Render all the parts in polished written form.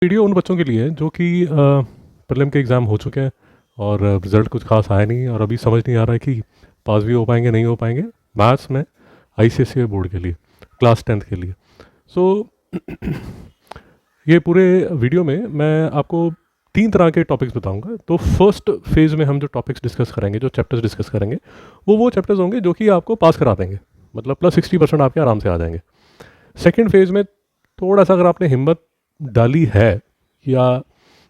Video उन बच्चों के लिए है जो कि प्रीलिम के एग्ज़ाम हो चुके हैं और रिज़ल्ट कुछ खास आया नहीं और अभी समझ नहीं आ रहा है कि पास भी हो पाएंगे नहीं हो पाएंगे मैथ्स में आईसीएसई बोर्ड के लिए क्लास 10th के लिए। सो ये पूरे वीडियो में मैं आपको 3 तरह के टॉपिक्स बताऊंगा। तो फर्स्ट फेज़ में हम जो टॉपिक्स डिस्कस करेंगे, जो चैप्टर्स डिस्कस करेंगे, वो चैप्टर्स होंगे जो कि आपको पास करा देंगे, मतलब +60% आपके आराम से आ जाएंगे। सेकेंड फेज़ में थोड़ा सा अगर आपने हिम्मत डाली है या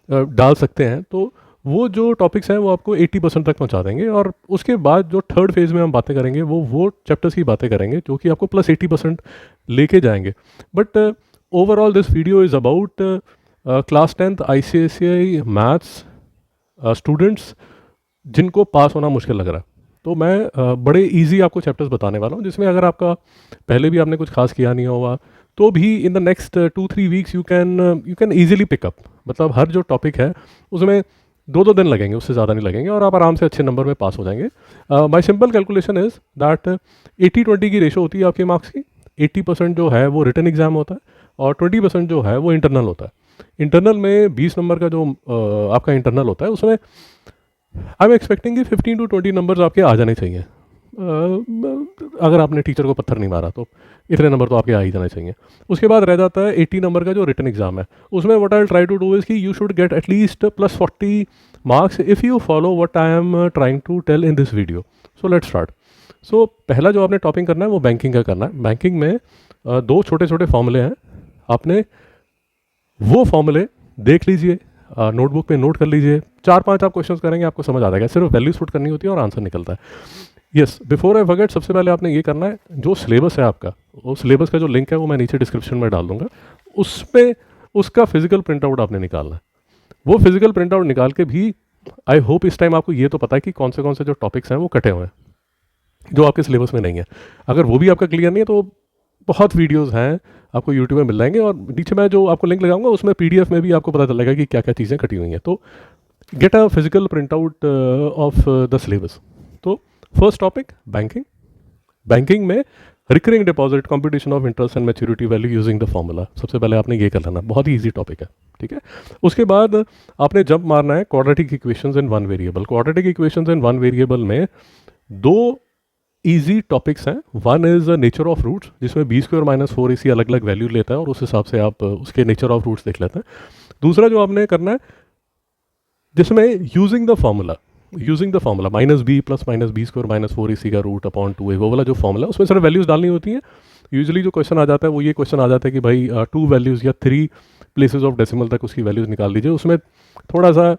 डाल सकते हैं तो वो जो टॉपिक्स हैं वो आपको 80% तक पहुंचा देंगे। और उसके बाद जो थर्ड फेज़ में हम बातें करेंगे वो चैप्टर्स की बातें करेंगे जो कि आपको +80% लेके जाएंगे। But overall this video is about class 10th ICSE maths students जिनको पास होना मुश्किल लग रहा है। तो मैं बड़े इजी आपको चैप्टर्स बताने वाला हूँ जिसमें अगर आपका पहले भी आपने कुछ खास किया नहीं होगा तो भी in the next 2-3 weeks you can easily pickup. मतलब हर जो टॉपिक है उसमें 2-2 दिन लगेंगे, उससे ज़्यादा नहीं लगेंगे और आप आराम से अच्छे नंबर में पास हो जाएंगे। My simple calculation is that 80-20 की रेशो होती है आपके मार्क्स की। 80% जो है वो रिटन एग्जाम होता है और 20% जो है वो इंटरनल होता है। इंटरनल में 20 नंबर का जो आपका इंटरनल होता है उसमें आई एम एक्सपेक्टिंग कि 15-20 नंबर्स आपके आ जाने चाहिए। अगर आपने टीचर को पत्थर नहीं मारा तो इतने नंबर तो आपके आ ही जाने चाहिए। उसके बाद रह जाता है 80 नंबर का जो रिटन एग्जाम है। उसमें what I try to do is कि you should get at least +40 marks if you follow what I am trying to tell in this video. So let's start. So पहला जो आपने टॉपिक करना है वो बैंकिंग का करना है। बैंकिंग में 2 छोटे छोटे फॉर्मूले हैं, आपने वो फॉर्मूले देख लीजिए, नोटबुक पे नोट कर लीजिए। 4-5 आप क्वेश्चंस करेंगे आपको समझ आ जाएगा, सिर्फ वैल्यूज पुट करनी होती है और आंसर निकलता है। यस, बिफोर आई फॉरगेट, सबसे पहले आपने ये करना है, जो सिलेबस है आपका, वो सिलेबस का जो लिंक है वो मैं नीचे डिस्क्रिप्शन में डाल दूंगा, उसमें उसका फिजिकल प्रिंट आउट आपने निकालना है। वो फिजिकल प्रिंट आउट निकाल के भी आई होप इस टाइम आपको ये तो पता है कि कौन से जो टॉपिक्स हैं वो कटे हुए हैं जो आपके सिलेबस में नहीं है। अगर वो भी आपका क्लियर नहीं है तो बहुत वीडियोस हैं आपको यूट्यूब में मिल जाएंगे और नीचे मैं जो आपको लिंक लगाऊंगा उसमें PDF में भी आपको पता चलेगा कि क्या क्या चीज़ें कटी हुई हैं। तो get a physical print out of the syllabus. तो फर्स्ट टॉपिक बैंकिंग। बैंकिंग में recurring deposit, computation of interest and maturity value using the formula. सबसे पहले आपने ये कर लेना, बहुत ही ईजी टॉपिक है, ठीक है। उसके बाद आपने जंप मारना है quadratic equations in one variable. Quadratic equations in one variable में 2 ईजी टॉपिक्स हैं। One is nature of roots, जिसमें b² - 4ac अलग अलग वैल्यू लेता है और उस हिसाब से आप उसके नेचर ऑफ रूट्स देख लेते हैं। दूसरा जो आपने करना है जिसमें using the formula -b + -b² - 4ac का रूट अपॉन 2a, वो वाला जो फॉर्मूला उसमें सिर्फ वैल्यूज़ डालनी होती हैं। यूजुअली जो क्वेश्चन आ जाता है वो ये क्वेश्चन आ जाता है कि भाई 2 वैल्यूज़ या 3 प्लेसेस ऑफ डेसिमल तक उसकी वैल्यूज़ निकाल लीजिए। उसमें थोड़ा सा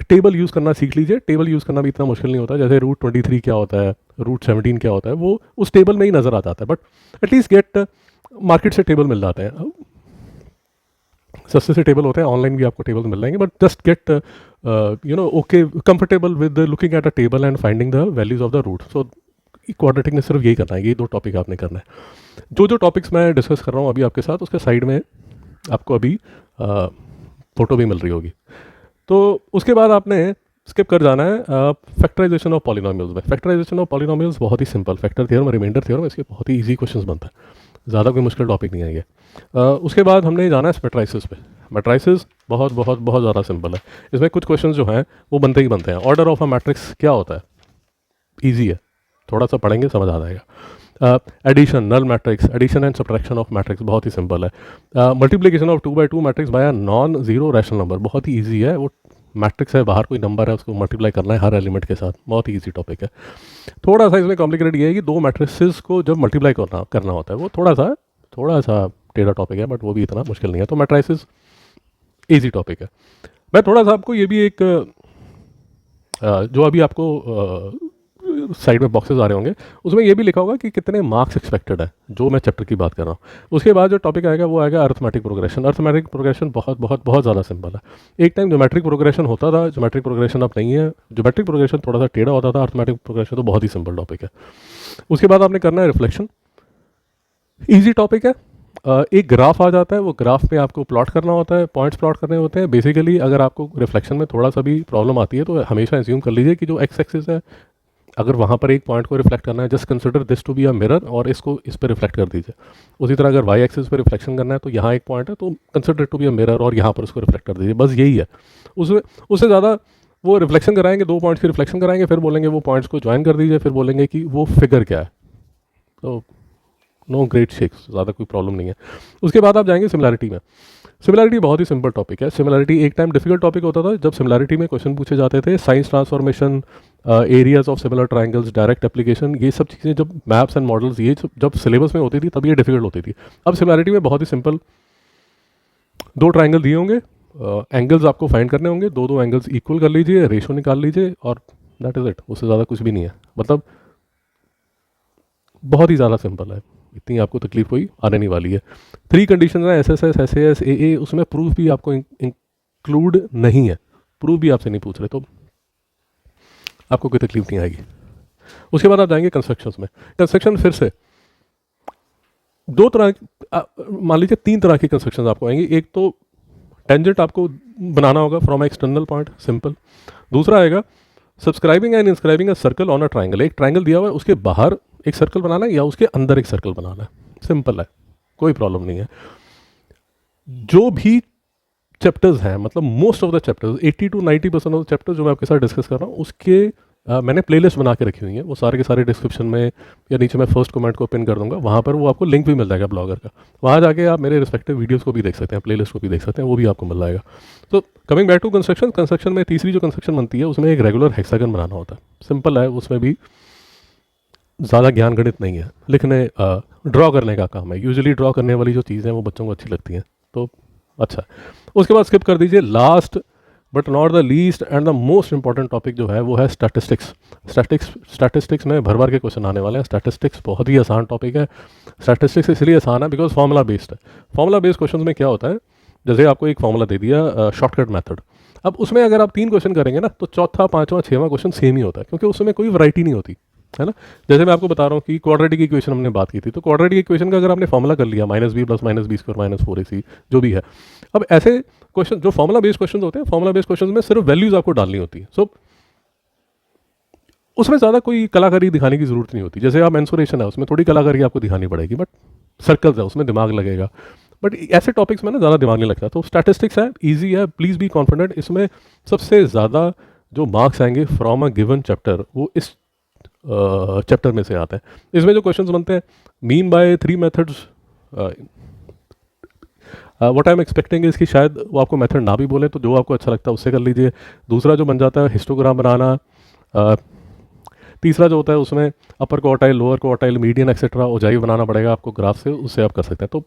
टेबल यूज़ करना सीख लीजिए। टेबल यूज़ करना भी इतना मुश्किल नहीं होता, जैसे √23 क्या होता है, √17 क्या होता है, वो उस टेबल में ही नज़र आ जाता है। बट एटलीस्ट गेट, मार्केट से टेबल मिल जाते हैं, सस्ते से टेबल होते हैं, ऑनलाइन भी आपको टेबल मिल जाएंगे। But just get okay comfortable with looking at a table and finding the values of the root. So quadratic में सिर्फ यही करना है, ये 2 टॉपिक आपने करना है। जो टॉपिक्स मैं डिस्कस कर रहा हूँ अभी आपके साथ, उसके साइड में आपको अभी फ़ोटो भी मिल रही होगी। तो उसके बाद आपने स्किप कर जाना है फैक्टराइजेशन ऑफ पॉलिनोमियल्स में। फैक्टराइजेशन ऑफ पॉलिनोमियल्स बहुत ही simple, factor theorem, remainder theorem, इसके बहुत ही इजी क्वेश्चंस बनता है, ज़्यादा कोई मुश्किल टॉपिक नहीं है ये। उसके बाद हमने जाना है मैट्रिसेस पे। मैट्रिसेस बहुत बहुत बहुत ज़्यादा सिंपल है, इसमें कुछ क्वेश्चन जो हैं वो बनते ही बनते हैं। ऑर्डर ऑफ अ मैट्रिक्स क्या होता है, ईजी है, थोड़ा सा पढ़ेंगे समझ आ जाएगा। Addition, null matrix, addition and subtraction of matrix बहुत ही सिंपल है। Multiplication of 2x2 matrix by a non zero rational number, बहुत ही ईजी है। वो मैट्रिक्स है, बाहर कोई नंबर है, उसको मल्टीप्लाई करना है हर एलिमेंट के साथ, बहुत ही ईजी टॉपिक है। थोड़ा सा इसमें कॉम्प्लिकेटेड ये है कि 2 मैट्रिसेस को जब मल्टीप्लाई करना होता है वो थोड़ा सा टेढ़ा टॉपिक है, बट वो भी इतना मुश्किल नहीं है। तो मैट्रिसेस ईजी टॉपिक है। मैं थोड़ा सा आपको ये भी एक जो अभी आपको साइड में बॉक्सेस आ रहे होंगे उसमें ये भी लिखा होगा कि कितने मार्क्स एक्सपेक्टेड है, जो मैं चैप्टर की बात कर रहा हूँ। उसके बाद जो टॉपिक आएगा वो आएगा अर्थमेटिक प्रोग्रेशन। अर्थमेटिक प्रोग्रेशन बहुत बहुत बहुत ज़्यादा सिंपल है। एक टाइम ज्योमेट्रिक प्रोग्रेशन होता था, ज्योमेट्रिक प्रोग्रेशन अब नहीं है। ज्योमेट्रिक प्रोग्रेशन थोड़ा सा टेढ़ा होता था, अर्थमेटिक प्रोग्रेशन तो बहुत ही सिंपल टॉपिक है। उसके बाद आपने करना है रिफ्लेक्शन, ईजी टॉपिक है। एक ग्राफ आ जाता है, वो ग्राफ पे आपको प्लॉट करना होता है, पॉइंट्स प्लॉट करने होते हैं। बेसिकली अगर आपको रिफ्लेक्शन में थोड़ा सा भी प्रॉब्लम आती है तो हमेशा एज्यूम कर लीजिए कि जो एक्स एक्सिस है, अगर वहाँ पर एक पॉइंट को रिफ्लेक्ट करना है, just consider this to be a mirror और इसको इस पर रिफ्लेक्ट कर दीजिए। उसी तरह अगर वाई एक्सिस पर रिफ्लेक्शन करना है तो यहाँ एक पॉइंट है, तो consider to be a mirror और यहाँ पर उसको रिफ्लेक्ट कर दीजिए, बस यही है। उसमें उससे ज़्यादा वो रिफ्लेक्शन कराएंगे, 2 पॉइंट्स की रिफ्लेक्शन कराएंगे, फिर बोलेंगे वो पॉइंट्स को ज्वाइन कर दीजिए, फिर बोलेंगे कि वो फिगर क्या है। तो नो ग्रेट शेक्स, ज़्यादा कोई प्रॉब्लम नहीं है। उसके बाद आप जाएंगे सिमिलैरिटी में। सिमिलैरिटी बहुत ही सिंपल टॉपिक है। सिमिलैरिटी एक टाइम डिफिकल्ट टॉपिक होता था जब सिमिलैरिटी में क्वेश्चन पूछे जाते थे, science transformation, areas of similar triangles, direct application, ये सब चीज़ें जब मैप्स एंड मॉडल्स ये जब सिलेबस में होती थी तब ये डिफिकल्ट होती थी। अब सिमिलैरिटी में बहुत ही सिंपल, 2 ट्रायंगल दिए होंगे, एंगल्स आपको फाइंड करने होंगे, 2 एंगल्स इक्वल कर लीजिए, रेशो निकाल लीजिए और दैट इज़ इट। उससे ज़्यादा कुछ भी नहीं है, मतलब बहुत ही ज़्यादा सिंपल है, इतनी आपको तकलीफ कोई आने नहीं वाली है। 3 कंडीशन है, SSS, SAS, AA, उसमें प्रूफ भी आपको इंक्लूड नहीं है, प्रूफ भी आपसे नहीं पूछ रहे, तो आपको कोई तकलीफ नहीं आएगी। उसके बाद आप जाएंगे कंस्ट्रक्शंस में। कंस्ट्रक्शन फिर से 2 तरह, मान लीजिए 3 तरह की कंस्ट्रक्शन आपको आएंगी। एक तो टेंजेंट आपको बनाना होगा फ्रॉम एक्सटर्नल पॉइंट, सिंपल। दूसरा आएगा subscribing and inscribing a circle on a triangle, एक ट्राइंगल दिया हुआ है उसके बाहर एक सर्कल बनाना है या उसके अंदर एक सर्कल बनाना है, सिंपल है, कोई प्रॉब्लम नहीं है। जो भी चैप्टर्स हैं, मतलब most of the chapters, 80 to 90% of the chapters जो मैं आपके साथ डिस्कस कर रहा हूँ उसके मैंने प्लेलिस्ट बना के रखी हुई है, वो सारे के सारे डिस्क्रिप्शन में या नीचे मैं फर्स्ट कमेंट को पिन कर दूंगा, वहाँ पर वो आपको लिंक भी मिल जाएगा ब्लॉगर का, वहाँ जाके आप मेरे रिस्पेक्टिव वीडियोस को भी देख सकते हैं, प्लेलिस्ट को भी देख सकते हैं, वो भी आपको मिल जाएगा। तो coming back to construction, construction में तीसरी जो कंस्ट्रक्शन बनती है उसमें एक रेगुलर हेक्सागन बनाना होता है, सिंपल है, उसमें भी ज़्यादा ज्ञान गणित नहीं है, लिखने ड्रॉ करने का काम है। यूजुअली ड्रॉ करने वाली जो चीज़ें हैं वो बच्चों को अच्छी लगती हैं, तो अच्छा। उसके बाद स्किप कर दीजिए, last but not the least and the most important topic जो है वो है स्टैटिस्टिक्स। स्टैटिस्टिक्स में भर भर के क्वेश्चन आने वाले हैं। स्टैटिस्टिक्स बहुत ही आसान टॉपिक है। स्टैटिस्टिक्स इसलिए आसान है बिकॉज फार्मूला बेस्ड है। फार्मूला बेस्ड क्वेश्चन में क्या होता है, जैसे आपको एक फार्मूला दे दिया शॉर्टकट मेथड, अब उसमें अगर आप 3 क्वेश्चन करेंगे ना तो चौथा, 5वां, 6वां क्वेश्चन सेम ही होता है, क्योंकि उसमें कोई वैरायटी नहीं होती है ना। जैसे मैं आपको बता रहा हूँ कि क्वाड्रेटिक इक्वेशन हमने बात की थी, तो क्वाड्रेटिक इक्वेशन का अगर आपने फॉर्मूला कर लिया -b + -b² - 4ac जो भी है, अब ऐसे क्वेश्चन जो फॉर्मूला बेस्ड क्वेश्चन होते हैं, फॉर्मूला बेस्ड क्वेश्चन में सिर्फ वैल्यूज आपको डालनी होती है, सो उसमें ज़्यादा कोई कलाकारी दिखाने की जरूरत नहीं होती। जैसे आप मेंसुरेशन है उसमें थोड़ी कलाकारी आपको दिखानी पड़ेगी, बट सर्कल्स है उसमें दिमाग लगेगा, बट ऐसे टॉपिक्स में ना ज़्यादा दिमाग नहीं लगता। तो स्टैटिस्टिक्स है, ईजी है, प्लीज़ बी कॉन्फिडेंट। इसमें सबसे ज़्यादा जो मार्क्स आएंगे फ्रॉम अ गिवन चैप्टर वो इस चैप्टर में से आते हैं। इसमें जो क्वेश्चंस बनते हैं, mean by 3 methods, what I am expecting is कि शायद वो आपको मेथड ना भी बोले, तो जो आपको अच्छा लगता है उससे कर लीजिए। दूसरा जो बन जाता है हिस्टोग्राम बनाना। तीसरा जो होता है उसमें upper quartile, lower quartile, median etcetera ogive बनाना पड़ेगा आपको ग्राफ से, उससे आप कर सकते हैं, तो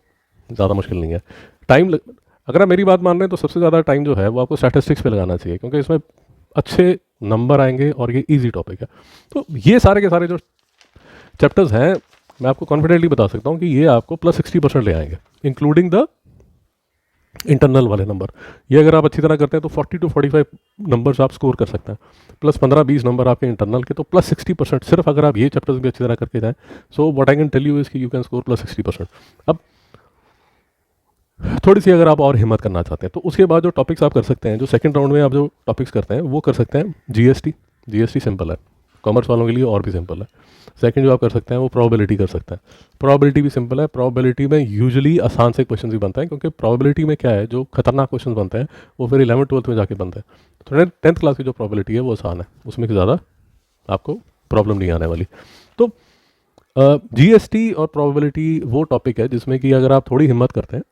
ज़्यादा मुश्किल नहीं है। अगर आप मेरी बात मान रहे हैं तो सबसे ज़्यादा टाइम जो है वो आपको स्टैटिस्टिक्स पे लगाना चाहिए, क्योंकि इसमें अच्छे नंबर आएंगे और ये इजी टॉपिक है। तो ये सारे के सारे जो चैप्टर्स हैं मैं आपको कॉन्फिडेंटली बता सकता हूँ कि ये आपको +60% ले आएंगे, इंक्लूडिंग द इंटरनल वाले नंबर। ये अगर आप अच्छी तरह करते हैं तो 40 to 45 नंबर्स आप स्कोर कर सकते हैं, +15-20 नंबर आपके इंटरनल के, तो +60% सिर्फ अगर आप ये चैप्टर्स भी अच्छी तरह करके जाएं। So what I can tell you is कि यू कैन स्कोर +60%। अब थोड़ी सी अगर आप और हिम्मत करना चाहते हैं तो उसके बाद जो टॉपिक्स आप कर सकते हैं, जो सेकंड राउंड में आप जो टॉपिक्स करते हैं वो कर सकते हैं जीएसटी सिंपल है, कॉमर्स वालों के लिए और भी सिंपल है। सेकंड जो आप कर सकते हैं वो प्रोबेबिलिटी कर सकते हैं, प्रोबेबिलिटी भी सिंपल है। प्रोबेबिलिटी में यूजुअली आसान से क्वेश्चन भी बनते हैं, क्योंकि प्रोबेबिलिटी में क्या है, जो खतरनाक क्वेश्चन बनते हैं वो फिर 11th-12th में जाके बनते हैं। तो 10th क्लास की जो प्रोबेबिलिटी है वो आसान है, उसमें ज़्यादा आपको प्रॉब्लम नहीं आने वाली। तो जीएसटी और प्रोबेबिलिटी वो टॉपिक है जिसमें कि अगर आप थोड़ी हिम्मत करते हैं,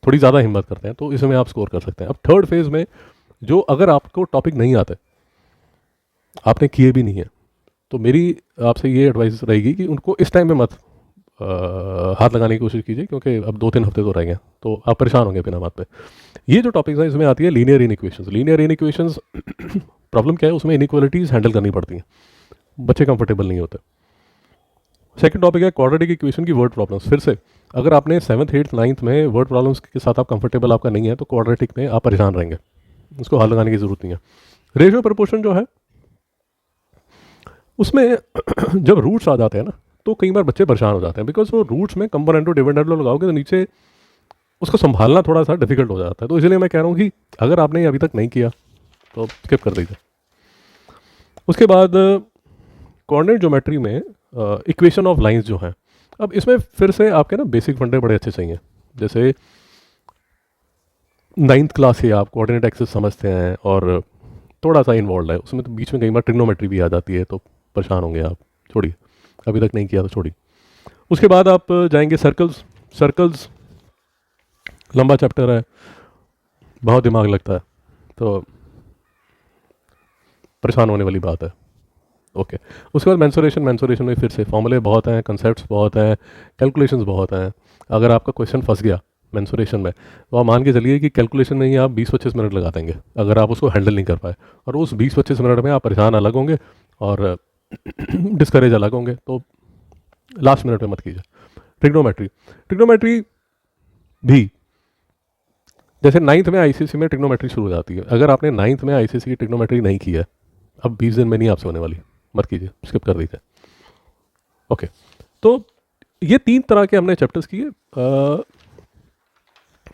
थोड़ी ज़्यादा हिम्मत करते हैं, तो इसमें आप स्कोर कर सकते हैं। अब थर्ड फेज में जो अगर आपको टॉपिक नहीं आते, आपने किए भी नहीं है, तो मेरी आपसे ये एडवाइस रहेगी कि उनको इस टाइम में मत हाथ लगाने की कोशिश कीजिए, क्योंकि अब 2-3 हफ्ते तो रह गए, तो आप परेशान होंगे बिना बात पे। ये जो टॉपिक्स हैं इसमें आती है लीनियर इनइक्वेशंस। लीनियर इनइक्वेशंस प्रॉब्लम क्या है, उसमें इनइक्वालिटीज़ हैंडल करनी पड़ती हैं, बच्चे कंफर्टेबल नहीं होते। सेकंड टॉपिक है क्वाड्रेटिक इक्वेशन की वर्ड प्रॉब्लम्स। फिर से अगर आपने 7th, 8th, 9th में वर्ड प्रॉब्लम्स के साथ आप कंफर्टेबल आपका नहीं है, तो क्वाड्रेटिक में आप परेशान रहेंगे, उसको हल लगाने की ज़रूरत नहीं है। रेशियो प्रपोर्शन जो है उसमें जब रूट्स आ जाते हैं ना तो कई बार बच्चे परेशान हो जाते हैं, बिकॉज वो रूट्स में कंपोनेंटो डिविडेंडो लगाओगे तो नीचे उसको संभालना थोड़ा सा डिफिकल्ट हो जाता है। तो इसलिए मैं कह रहा हूँ कि अगर आपने अभी तक नहीं किया तो स्किप कर दीजिए। उसके बाद कोऑर्डिनेट ज्योमेट्री में इक्वेशन ऑफ लाइंस जो हैं, अब इसमें फिर से आपके ना बेसिक फंडे बड़े अच्छे चाहिए। जैसे 9th क्लास से आप कोऑर्डिनेट एक्सिस समझते हैं और थोड़ा सा इन्वॉल्व है उसमें, तो बीच में कई बार ट्रिग्नोमेट्री भी आ जाती है, तो परेशान होंगे आप, छोड़िए, अभी तक नहीं किया तो छोड़िए। उसके बाद आप जाएंगे सर्कल्स। सर्कल्स लंबा चैप्टर है, बहुत दिमाग लगता है, तो परेशान होने वाली बात है। ओके, उसके बाद मेंसुरेशन। मेंसुरेशन में फिर से फॉर्मूले बहुत हैं, कंसेप्ट्स बहुत हैं, कैलकुलेशंस बहुत हैं। अगर आपका क्वेश्चन फंस गया मेंसुरेशन में, तो आप मान के चलिए कि कैलकुलेशन में ही आप 20-25 मिनट लगा देंगे अगर आप उसको हैंडल नहीं कर पाए, और उस 20-25 मिनट में आप परेशान अलग होंगे और डिस्करेज अलग होंगे, तो लास्ट मिनट में मत कीजिए। ट्रिग्नोमेट्री। ट्रिग्नोमेट्री भी जैसे 9th में आईसीएसई में ट्रिग्नोमेट्री शुरू हो जाती है, अगर आपने 9th में आईसीएसई की ट्रिग्नोमेट्री नहीं की है, अब 20 दिन में नहीं आपसे होने वाली, मत कीजिए, स्किप कर दीजिए। ओके, तो ये 3 तरह के हमने चैप्टर्स किए।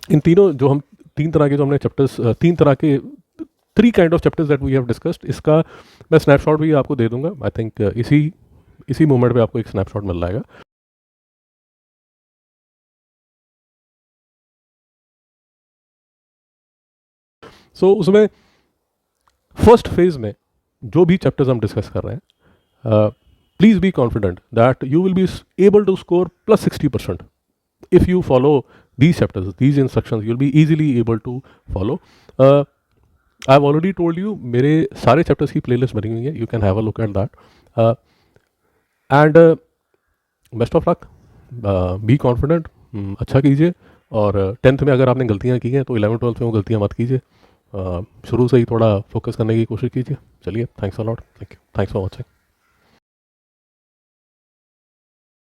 इन तीनों जो हम 3 तरह के जो हमने चैप्टर्स, 3 तरह के 3 kind of chapters that we have discussed, इसका मैं स्नैपशॉट भी आपको दे दूंगा। आई थिंक इसी मोमेंट पे आपको एक स्नैपशॉट मिल जाएगा। सो उसमें फर्स्ट फेज में जो भी चैप्टर्स हम डिस्कस कर रहे हैं, please be confident that you will be able to score +60% if you follow these chapters, these instructions, you'll be easily able to follow. I've already told you मेरे सारे chapters की playlist बनी हुई है, you can have a look at that. And best of luck, be confident, अच्छा कीजिए, और 10th में अगर आपने गलतियाँ की हैं तो 11th-12th में वो गलतियाँ मत कीजिए, शुरू से ही थोड़ा फोकस करने की कोशिश कीजिए। चलिए, thanks a lot, thank you, thanks for watching.